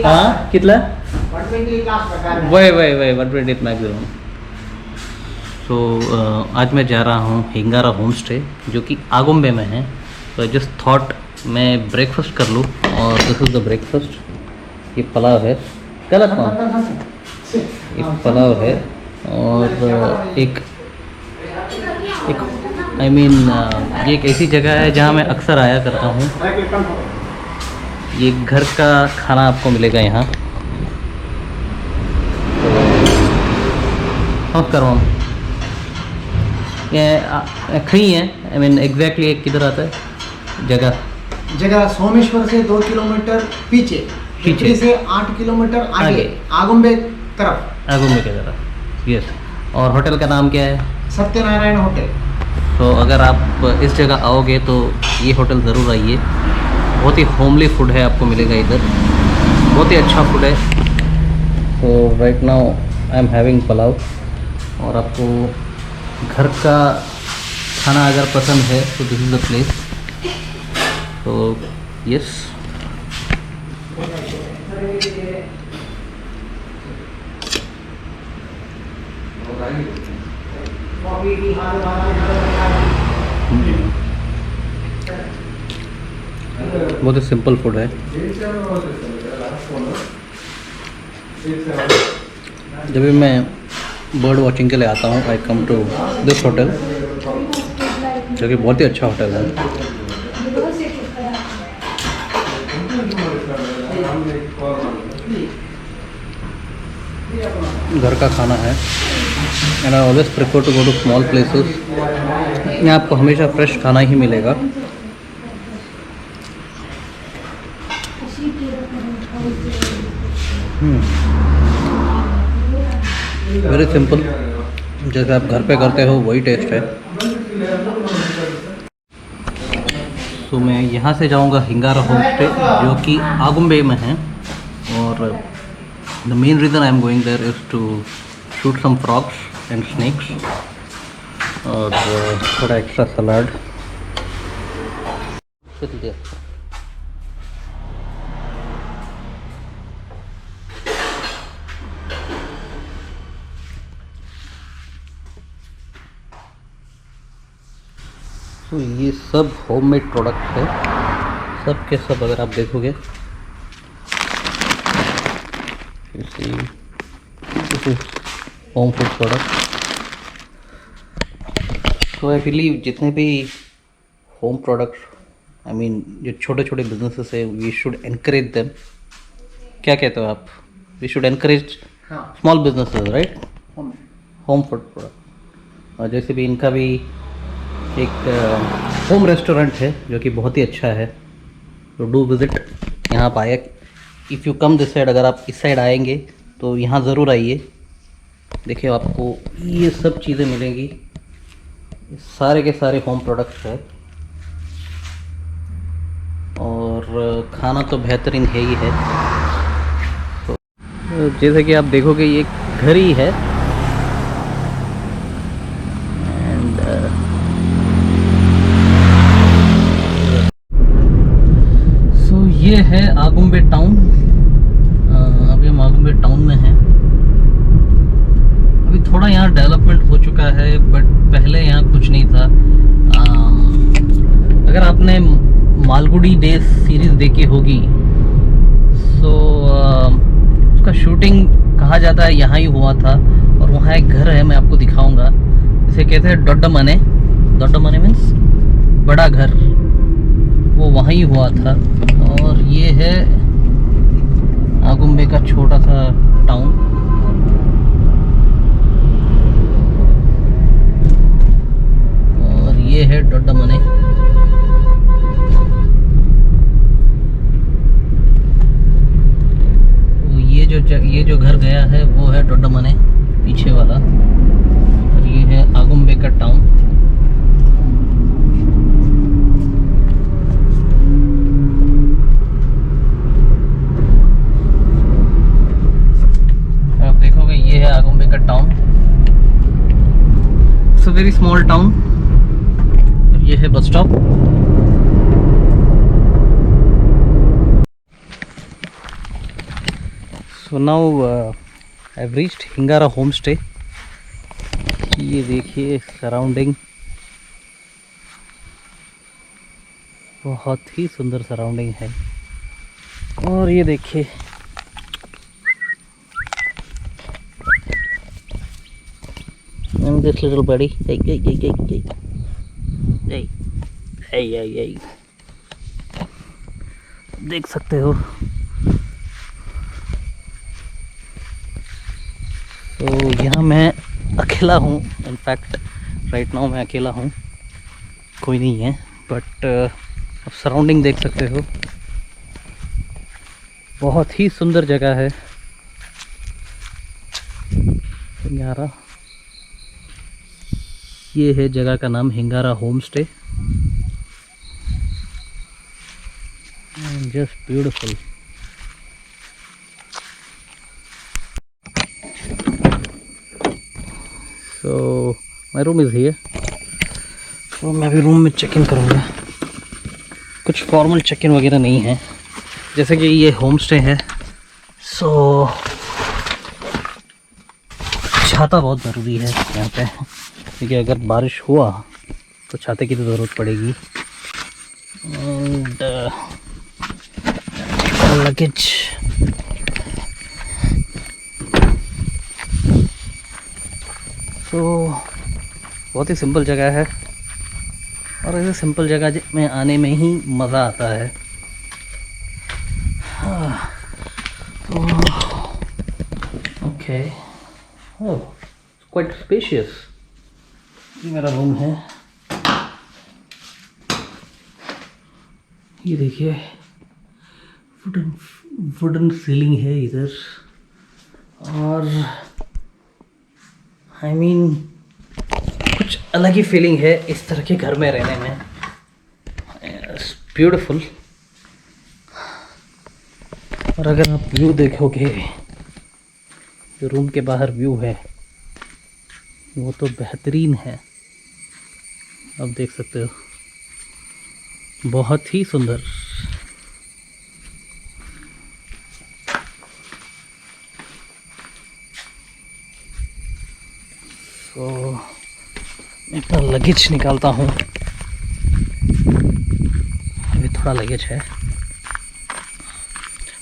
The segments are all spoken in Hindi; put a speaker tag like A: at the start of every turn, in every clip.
A: हाँ कितना वही 120 मैक्सिमम। तो आज मैं जा रहा हूँ हिंगारा होम स्टे जो कि आगुम्बे में है। तो आई जस्ट थॉट मैं ब्रेकफास्ट कर लूँ और दिस इज़ द ब्रेकफास्ट। ये पुलाव है, गलत पाव, ये पुलाव है और एक आई मीन ये एक ऐसी जगह है जहाँ मैं अक्सर आया करता हूँ। ये घर का खाना आपको मिलेगा यहाँ। नमस्कार मैम, ये कहीं है, आई मीन एग्जैक्टली किधर आता है
B: जगह सोमेश्वर से 2 किलोमीटर पीछे से 8 किलोमीटर आगे आगुम्बे की
A: तरफ। यस। और होटल का नाम क्या है?
B: सत्यनारायण होटल।
A: तो अगर आप इस जगह आओगे तो ये होटल ज़रूर आइए। बहुत ही होमली फूड है आपको मिलेगा इधर, बहुत ही अच्छा फूड है। तो right now I am having pulao. और आपको घर का खाना अगर पसंद है तो दिस इज़ द प्लेस। तो यस, बहुत ही सिंपल फूड है। जब भी मैं बर्ड वॉचिंग के लिए आता हूँ आई कम टू दिस होटल, जो कि बहुत ही अच्छा होटल है। घर का खाना है and I always prefer to go to small places. यहाँ आपको हमेशा फ्रेश खाना ही मिलेगा। वेरी सिंपल, जैसे आप घर पे करते हो वही टेस्ट है। तो मैं यहाँ से जाऊँगा हिंगारा होम स्टे जो कि आगुम्बे में है। और the main reason I am going there is to shoot some frogs and snakes और थोड़ा एक्स्ट्रा सलाड। तो ये सब होममेड प्रोडक्ट है, सब के सब। अगर आप देखोगे होम फूड प्रोडक्ट। तो आई बिलीव जितने भी होम प्रोडक्ट्स, आई मीन जो छोटे छोटे बिजनेसेस है, वी शुड एनकरेज देम। क्या कहते हो आप? We should encourage small businesses, right? Home food product. और जैसे भी इनका भी एक होम रेस्टोरेंट है जो कि बहुत ही अच्छा है। तो डू विज़िट यहाँ आप आए। If you come this side, अगर आप इस साइड आएंगे तो यहाँ ज़रूर आइए। देखिए आपको ये सब चीज़ें मिलेंगी, सारे के सारे होम प्रोडक्ट्स है और खाना तो बेहतरीन है ही है। तो जैसे कि आप देखोगे ये घर ही है एंड सो ये है आगुम्बे टाउन। अभी हम आगुम्बे टाउन में हैं। अभी थोड़ा यहाँ डेवलपमेंट हो चुका है बट पहले यहाँ कुछ नहीं था। अगर आपने मालगुडी डेज सीरीज़ देखी होगी तो उसका शूटिंग कहा जाता है यहाँ ही हुआ था। और वहाँ एक घर है, मैं आपको दिखाऊंगा, इसे कहते हैं डोड्डमने। डोड्डमने मीन्स बड़ा घर, वो वहाँ ही हुआ था। और ये है आगुम्बे का छोटा सा टाउन। और ये है डोड्डमने। ये जो घर गया है वो है डोड्डमने पीछे वाला। और ये है आगुम्बे का टाउन। आप देखोगे ये है आगुम्बे का town. It's a very small town. ये है bus stop. So now I have reached Hingara home stay. ये देखिए सराउंडिंग, बहुत ही सुंदर सराउंडिंग है। और ये देखिए this little buddy, hey, hey, hey, hey, hey, hey, hey, hey, hey, देख सकते हो। तो यहाँ मैं अकेला हूँ, इनफैक्ट राइट नाउ मैं अकेला हूँ, कोई नहीं है। बट आप सराउंडिंग देख सकते हो, बहुत ही सुंदर जगह है हिंगारा। ये है जगह का नाम Hingara home stay. Just beautiful. So my room is here. तो मैं अभी रूम में चेक इन करूँगा। कुछ फॉर्मल चेक इन वगैरह नहीं है, जैसे कि ये होम स्टे है। सो छाता बहुत ज़रूरी है यहाँ पे, क्योंकि अगर बारिश हुआ तो छाते की तो ज़रूरत पड़ेगी। एंड लगेज, तो बहुत ही सिंपल जगह है, और ऐसे सिंपल जगह में आने में ही मज़ा आता है। ओके, ओह क्वाइट स्पेशियस। ये मेरा रूम है। ये देखिए वुडन सीलिंग है इधर, और आई मीन कुछ अलग ही फीलिंग है इस तरह के घर में रहने में। ब्यूटीफुल। और अगर आप व्यू देखोगे, जो रूम के बाहर व्यू है वो तो बेहतरीन है, आप देख सकते हो, बहुत ही सुंदर। तो मैं अपना लगेज निकालता हूँ। अभी थोड़ा लगेज है,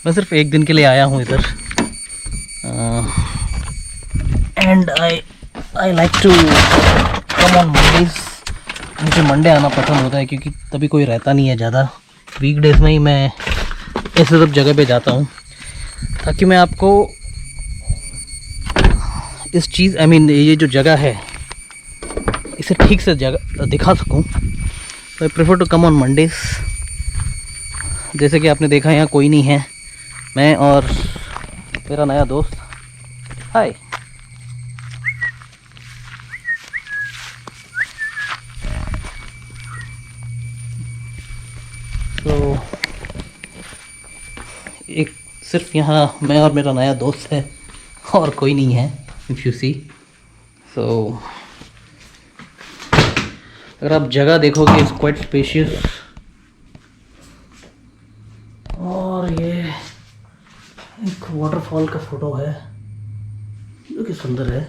A: मैं सिर्फ एक दिन के लिए आया हूँ इधर। And I like to come on Mondays. मुझे मंडे आना पसंद होता है, क्योंकि तभी कोई रहता नहीं है ज़्यादा। वीकडेज में ही मैं ऐसे सब जगह पे जाता हूँ, ताकि मैं आपको इस चीज़ ये जो जगह है इसे ठीक से जगह दिखा सकूं। तो I prefer to come on Mondays. जैसे कि आपने देखा यहाँ कोई नहीं है, मैं और मेरा नया दोस्त। हाय। तो एक सिर्फ यहाँ मैं और मेरा नया दोस्त है, और कोई नहीं है, इफ़ यू सी। सो अगर आप जगह देखोगे, इट्स क्वाइट स्पेशियस। और ये एक वाटरफॉल का फोटो है जो कि सुंदर है।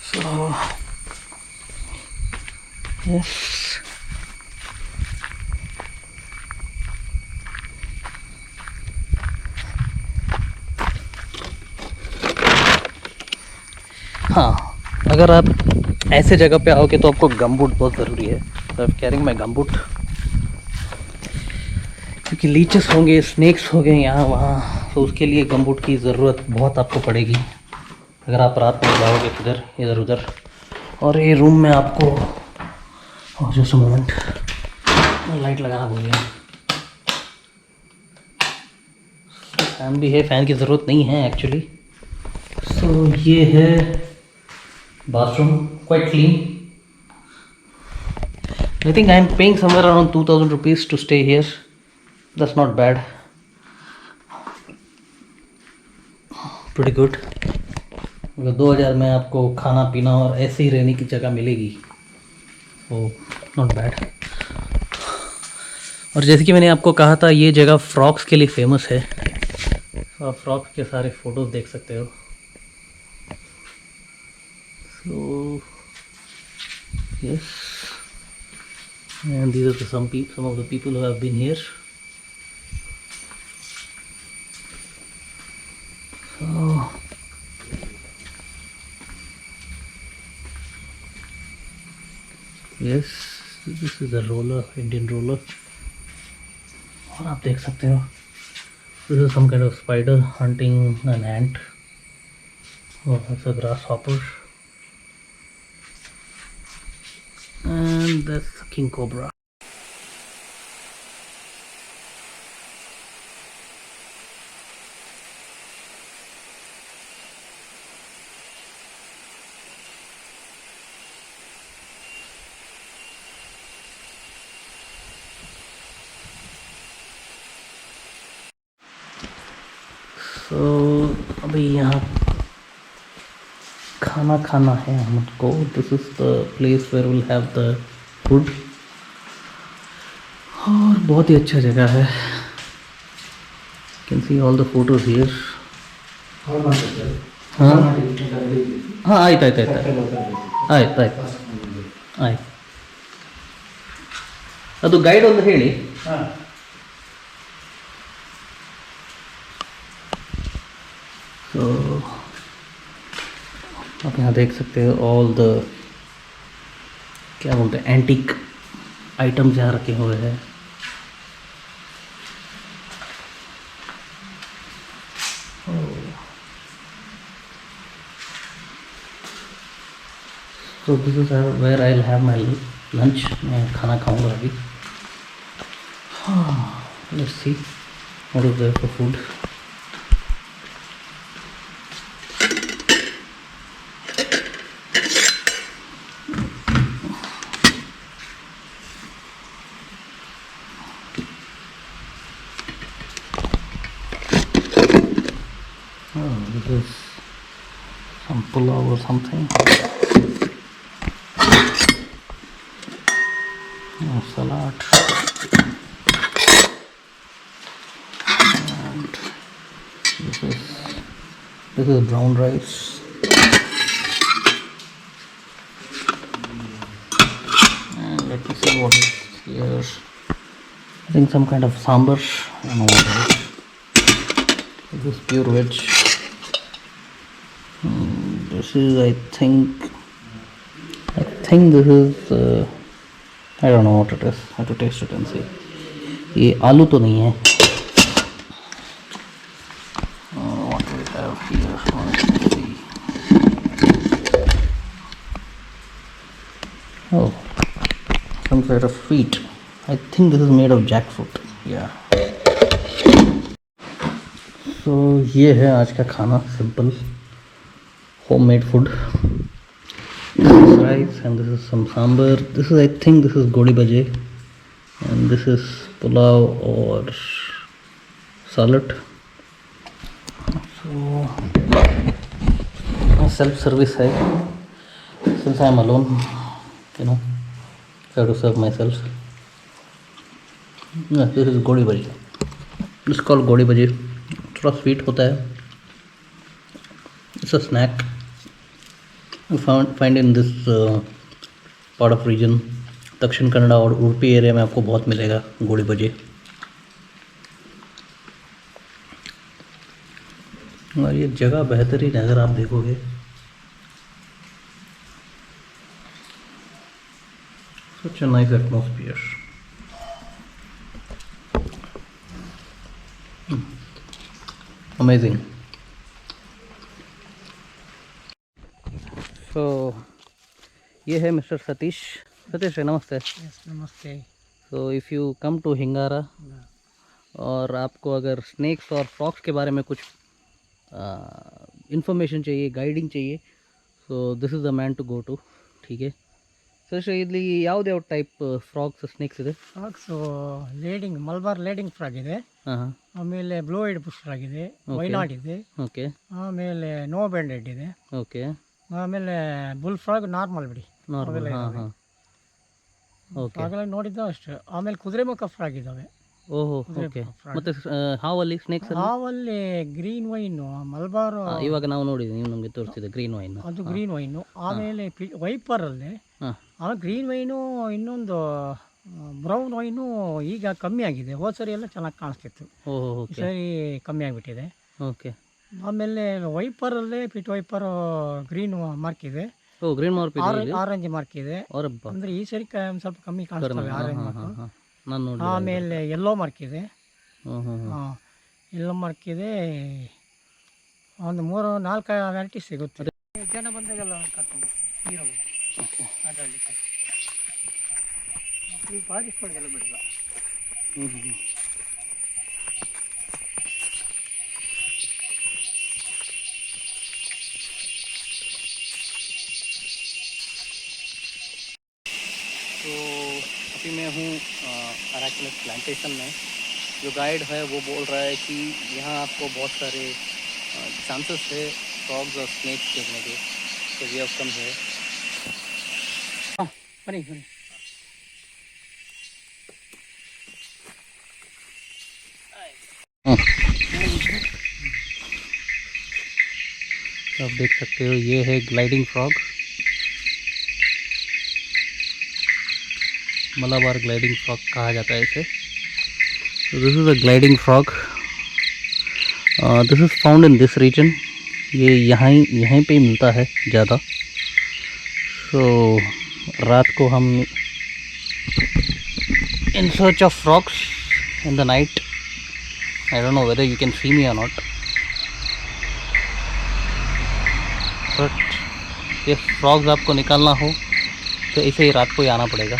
A: सो यस, हाँ, अगर आप ऐसे जगह पे आओगे तो आपको गमबूट बहुत ज़रूरी है। तो I am carrying my gumboot, क्योंकि लीचेस होंगे, स्नेक्स होंगे यहाँ वहाँ, तो उसके लिए गमबूट की ज़रूरत बहुत आपको पड़ेगी अगर आप रात में जाओगे किधर इधर उधर। और ये रूम में आपको, और जस्ट अ मोमेंट, लाइट लगाना भूल गया। फैन भी है, फ़ैन की ज़रूरत नहीं है एक्चुअली। सो ये है bathroom, quite clean. I think I am paying somewhere around 2000 rupees to stay here. That's not bad. Pretty good. अगर 2000 में आपको खाना पीना और ऐसे ही रहने की जगह मिलेगी, तो नॉट बैड। और जैसे कि मैंने आपको कहा था ये जगह फ्रॉक्स के लिए फेमस है। तो आप फ्रॉक्स के सारे फोटोज देख सकते हो। So yes, and these are some of the people who have been here. So yes, this is a roller, Indian roller. और आप देख सकते हो this is some kind of spider hunting an ant. Oh, that's a grasshopper. And that's the king cobra. So अभी यहाँ खाना खाना है हमको। This is the place where will have the food. और बहुत ही अच्छा जगह है। Can see all the photos here. हाँ हाँ ಆಯ್ತು ಆಯ್ತು ಆಯ್ತು ಆಯ್ತು ಆಯ್ತು ಆಯ್ತು। ಅದು ಗೈಡ್ ಒಂದು ಹೇಳಿ। तो आप यहाँ देख सकते हो ऑल द क्या बोलते हैं एंटीक आइटम्स यहाँ रखे हुए हैं। तो this is where I will have my lunch. मैं खाना खाऊंगा अभी। हाँ, let's see what is there for food. This is some pulao or something. Salad. And this is brown rice. And let me see what is here. I think some kind of sambar. I don't know what it is. This is pure veg. This is I think this is I don't know what it is. I have to taste it and see. ये आलू तो नहीं है। What do we have here? Let's see. Oh, some sort of sweet. I think this is made of jackfruit. Yeah. So ये है आज का खाना, simple homemade food. This is rice and this is some sambar. This is I think this is godi baje and this is pulao or salad. So self service hai, since I am alone, you know, I have to serve myself. This is godi baje. This is called godi baje. थोड़ा स्वीट होता है। It's a snack. You find in this part of region, दक्षिण कन्नड़ा और उडुपी एरिया में आपको बहुत मिलेगा गोड़ी बजे। और ये जगह बेहतरीन है अगर आप देखोगे। Such a nice atmosphere. Amazing. So ये है मिस्टर सतीश। सतीश नमस्ते।
B: Yes, नमस्ते।
A: So if you come to Hingara और आपको अगर स्नेक्स और फ्रॉक्स के बारे में कुछ इन्फॉर्मेशन चाहिए, गाइडिंग चाहिए, so this is the man to go to. ठीक है सर, ಇಲ್ಲಿ ಯಾವ್ದು ಟೈಪ್ ಫ್ರಾಕ್ಸ್ ಸ್ನೇಕ್ಸ್ ಇದೆ?
B: Frogs gliding Malabar gliding frog ಇದೆ,
A: ಹಾಂ,
B: ಆಮೇಲೆ ಬ್ಲೂ ಐಡ್ ಬುಸ್ಟರ್ ಆಗಿದೆ, ವೈನಾಡ್ ಇದೆ,
A: ಓಕೆ,
B: ಆಮೇಲೆ ನೋ ಬ್ಯಾಂಡೆಡ್ ಇದೆ,
A: ಓಕೆ,
B: ಆಮೇಲೆ ಬುಲ್ ಫ್ರಾಗ್ ನಾರ್ಮಲ್ ಬಿಡಿ
A: ನಾರ್ಮಲ್, ಹಾಂ ಹಾಂ. ಓಕೆ
C: ಆಗಲೇ ನೋಡಿದ್ದು ಅಷ್ಟೇ. ಆಮೇಲೆ ಕುದುರೆ ಮುಖ ಫ್ರಾಗ್ ಇದ್ದಾವೆ.
A: ಓಹೋ
C: ಕುದುರೆ
A: ಓಕೆ.
C: ಮುಖ ಫ್ರಾಗ್.
A: ಮತ್ತು ಹಾವಲ್ಲಿ ಸ್ನೇಕ್ಸ್ ಅಲ್ಲಿ
C: ಹಾವಲ್ಲಿ ಗ್ರೀನ್ ವೈನು, ಮಲ್ಬಾರ್
A: ಇವಾಗ ನಾವು ನೋಡಿದ್ವಿ, ನೀವು ನಮಗೆ ತೋರಿಸಿದ ಗ್ರೀನ್ ವೈನ್.
C: ಅದು ಗ್ರೀನ್ ವೈನು. ಆಮೇಲೆ ವೈಪರಲ್ಲಿ
A: ಹಾಂ
C: ಗ್ರೀನ್ ವೈನು, ಇನ್ನೊಂದು ಬ್ರೌನ್ ವೈನು ಈಗ ಕಮ್ಮಿ ಆಗಿದೆ. ಹೋದ ಸರಿ ಎಲ್ಲ ಚೆನ್ನಾಗಿ ಕಾಣಿಸ್ತಿತ್ತು,
A: ಓಹೋ
C: ಈ
A: ಓಕೆ
C: ಸರಿ ಕಮ್ಮಿ ಆಗಿಬಿಟ್ಟಿದೆ.
A: ಓಕೆ.
C: ಆಮೇಲೆ ವೈಪರಲ್ಲೇ ಪಿಟ್ ವೈಪರ್ ಗ್ರೀನ್ ಮಾರ್ಕ್ ಇದೆ,
A: ಓ ಗ್ರೀನ್ ಮಾರ್ಕ್ ಇದೆ.
C: ಆರೆಂಜ್ ಮಾರ್ಕ್ ಇದೆ.
A: ಅವರಬ್ಬ
C: ಅಂದರೆ ಈ ಸರಿ ಒಂದು ಸ್ವಲ್ಪ ಕಮ್ಮಿ ಕಾಣಿಸ್ತವೆ ಆರೆಂಜ್
A: ಹಾಂ
C: ಮಾರ್ಕ್.
A: ಹಾಂ ಹಾಂ ನಾನು ನೋಡಿ.
C: ಆಮೇಲೆ ಯೆಲ್ಲೋ ಮಾರ್ಕ್ ಇದೆ.
A: ಹ್ಞೂ ಹ್ಞೂ ಹ್ಞೂ.
C: ಯೆಲ್ಲೋ ಮಾರ್ಕ್ ಇದೆ. ಒಂದು 3-4 ವೆರೈಟಿ ಸಿಗುತ್ತೆ. ಜನ ಬಂದಾಗೆಲ್ಲ ಕರ್ಕೊಂಡು ಹೋಗ್ತೀನಿ ನೀರಲ್ಲಿ ಆಟಾಡಲಿಕ್ಕೆ. ಈ ಬಾರಿಸ್ಕೊಳಿಗೆಲ್ಲ ಬಿಡಲ್ಲ.
A: ಹ್ಞೂ ಹ್ಞೂ. तो अभी मैं हूँ अराकनस प्लांटेशन में. जो गाइड है वो बोल रहा है कि यहाँ आपको बहुत सारे चांसेस है फ्रॉग्स और स्नेक्स देखने के. तो वी हैव कम हियर.
C: बनी बनी
A: आप देख सकते हो ये है gliding frog. Malabar gliding frog कहा जाता है इसे. This is a gliding frog. This is found in this region. ये यहीं पे ही मिलता है ज़्यादा. सो रात को हम in search of frogs in the night. I don't know whether you can see me or not, but ये फ्रॉग्स आपको निकालना हो तो इसे ही रात को ही आना पड़ेगा.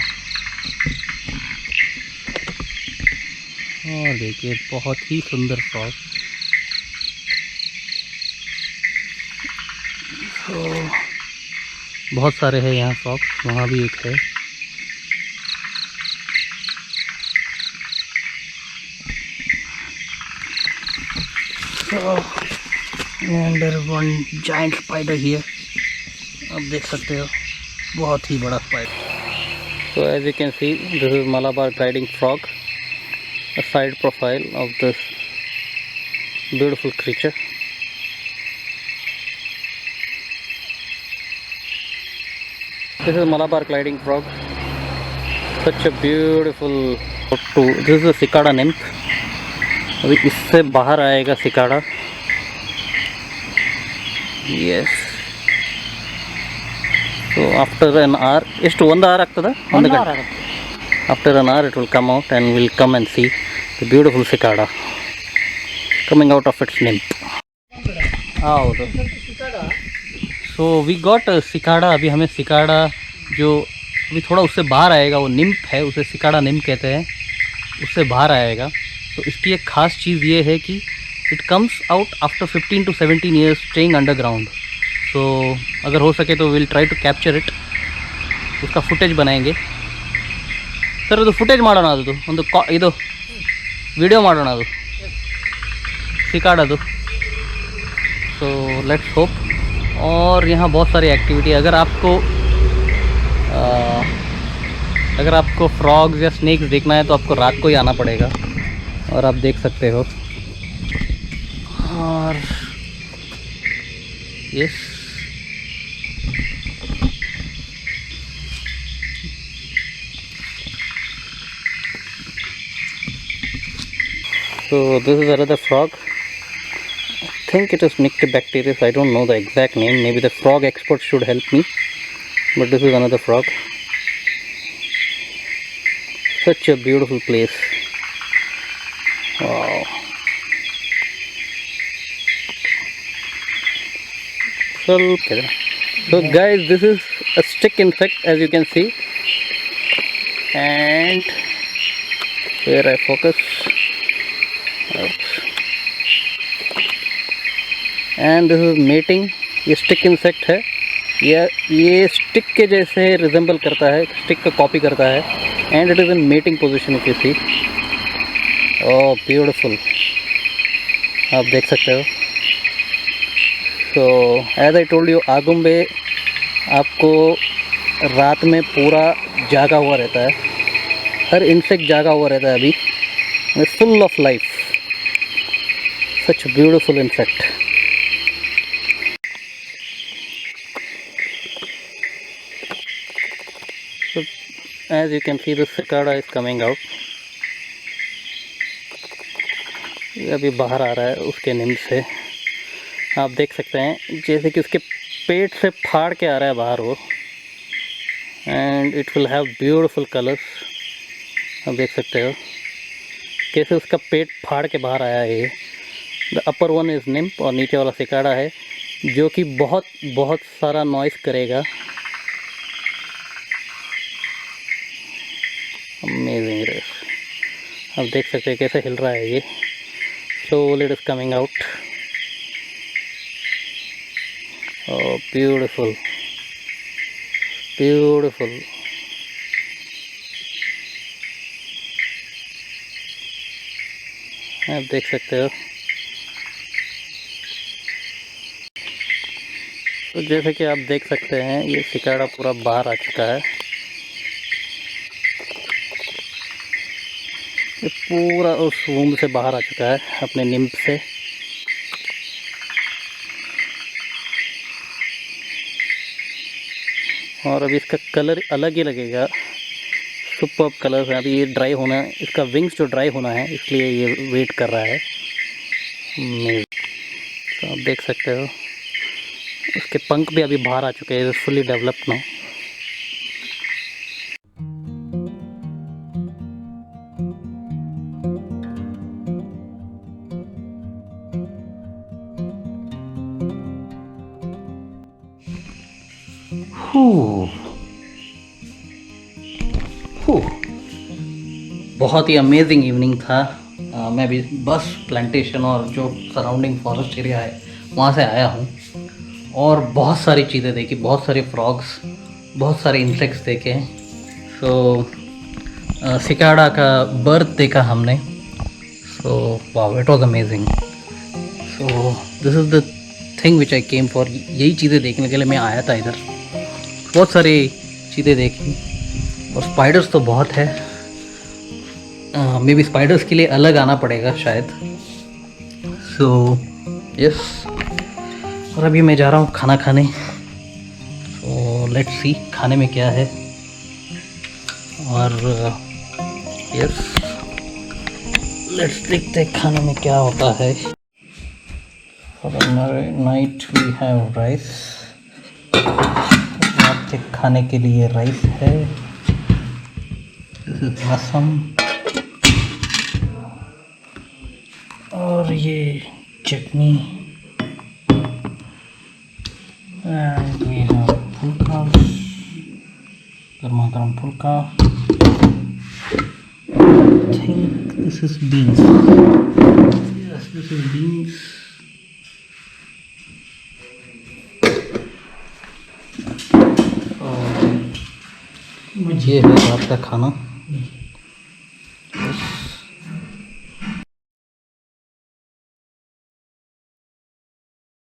A: और देखिए बहुत ही सुंदर फ्रॉग. तो बहुत सारे हैं यहाँ फ्रॉग्स. वहाँ भी एक है. And there is one giant spider here. आप देख सकते हो बहुत ही बड़ा spider. So as you can see, this is Malabar gliding frog, a side profile of this beautiful creature. This is Malabar gliding frog. Such a beautiful. This is a cicada nymph. अभी इससे बाहर आएगा cicada. Yes. So after an hour, ಎಷ್ಟು 1 hour ಆಗ್ತದ? 1 hour. After an hour it will come out and we'll come and see the beautiful cicada coming out of its nymph. हौದು. So we got a cicada. अभी हमें सिकाड़ा जो अभी थोड़ा उससे बाहर आएगा, वो निम्फ है, उसे सिकाड़ा निम्फ कहते हैं, उससे बाहर आएगा. तो इसकी एक ख़ास चीज़ ये है कि it comes out after 15 to 17 years staying underground. So अगर हो सके तो will try to capture it. उसका फुटेज बनाएंगे. सर ಅದು ಫುಟೇಜ್ ಮಾಡೋಣ, ಅದು ಒಂದು ಇದು ವಿಡಿಯೋ ಮಾಡೋಣ ಅದು ಸಿಕಾಡೋದು. So let's hope. और यहाँ बहुत सारी एक्टिविटी. अगर आपको फ्रॉग्स या स्नेक्स देखना है तो आपको रात को ही आना पड़ेगा. और आप देख सकते हो. और yes, so this is another frog. I think it is Nyctibacterius. I don't know the exact name. Maybe the frog expert should help me. But this is another frog. Such a beautiful place. Wow. So guys, this is a stick insect, as you can see. And here I focus. Oops. And this is mating. ये स्टिक इंसेक्ट है. ये स्टिक के जैसे रिजेंबल करता है, स्टिक का कॉपी करता है. And it is in mating position. If you see, oh beautiful, आप देख सकते हो. So as I told you, Agumbe आपको रात में पूरा जागा हुआ रहता है, हर इंसेक्ट जागा हुआ रहता है अभी, full of life, such beautiful insect. So as you can see, the cicada is coming out. ये अभी बाहर आ रहा है उसके निम्ब से, आप देख सकते हैं जैसे कि उसके पेट से फाड़ के आ रहा है बाहर वो, and it will have beautiful colours. आप देख सकते हो कैसे उसका पेट फाड़ के बाहर आया है। ये द अपर वन इज़ निम्ब और नीचे वाला सिकाड़ा है जो कि बहुत बहुत सारा नॉइस करेगा। अमेजिंग रेस, आप देख सकते हैं कैसे हिल रहा है ये। Slowly it is coming out. Oh, beautiful, beautiful. आप देख सकते हो। तो जैसे कि आप देख सकते हैं ये सिकाड़ा पूरा बाहर आ चुका है, ये पूरा उस वूम से बाहर आ चुका है अपने निम्ब से। और अभी इसका कलर अलग ही लगेगा, सुपर्ब कलर है। अभी ये ड्राई होना है, इसका विंग्स जो ड्राई होना है इसलिए ये वेट कर रहा है। तो आप देख सकते हो उसके पंख भी अभी बाहर आ चुके हैं, फुली डेवलप्ड ना। बहुत ही अमेजिंग इवनिंग था। मैं भी बस प्लांटेशन और जो सराउंडिंग फॉरेस्ट एरिया है वहाँ से आया हूँ और बहुत सारी चीज़ें देखी, बहुत सारे फ्रॉग्स, बहुत सारे इंसेक्ट्स देखे। सो सिकाड़ा का बर्थ देखा हमने। So wow, it was amazing. So this is the thing which I came for. यही चीज़ें देखने के लिए मैं आया था इधर। बहुत सारी चीज़ें देखी और स्पाइडर्स तो बहुत है। मे बी स्पाइडर्स के लिए अलग आना पड़ेगा शायद। सो यस, और अभी मैं जा रहा हूँ खाना खाने। सो लेट्स सी खाने में क्या है। और यस, लेट्स देखते हैं खाने में क्या होता है। For night we have rice. रात के खाने के लिए राइस है। दिस इज रसम और ये चटनी, एंड वी हैव फुल्का, गर्मा गर्म फुल्का। I think this is beans. Yes, this is beans. और ये है रात का खाना।